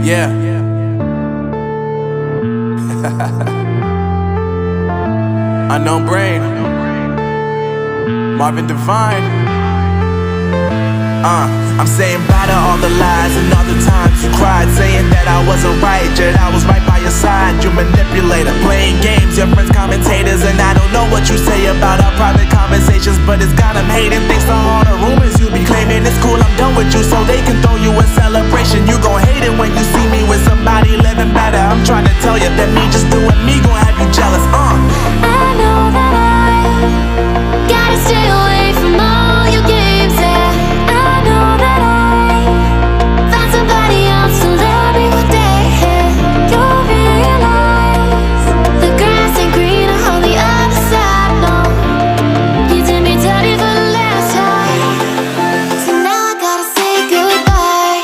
Yeah. Unknown Brain, Marvin Divine. I'm saying bye to all the lies and all the times you cried, saying that I wasn't right, yet I was right by your side. You manipulator, playing games, your friends commentators, and I don't know what you say about our private conversations, but it's got them hating thanks to all the rumors you be claiming. It's cool, I'm done with you, so they can throw you a celebration. You gon' hate it when you see me with somebody living better. I'm trying to tell you that me just doing me gon' have you jealous. I know that I gotta stay away from all your games, yeah. I know that I found somebody else to love me one day, yeah. You'll realize the grass ain't greener on the other side, no. You did me dirty for the last time, so now I gotta say goodbye.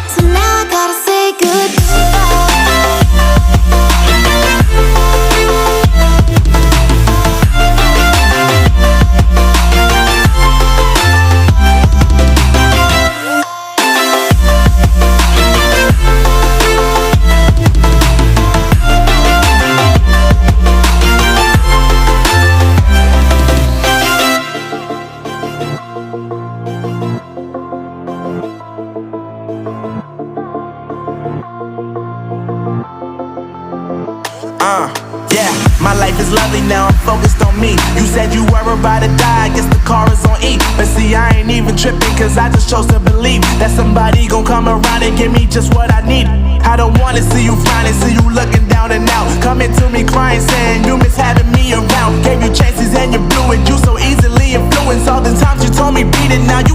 So now I gotta say Yeah, my life is lovely now, I'm focused on me. You said you were about to die, I guess the car is on E. But see, I ain't even tripping, cause I just chose to believe that somebody gon' come around and give me just what I need. I don't wanna see you frowning, see you looking down and out, coming to me crying, saying you miss having me around. Gave you chances and you blew it, you so easily influenced. All the times you told me beat it, now you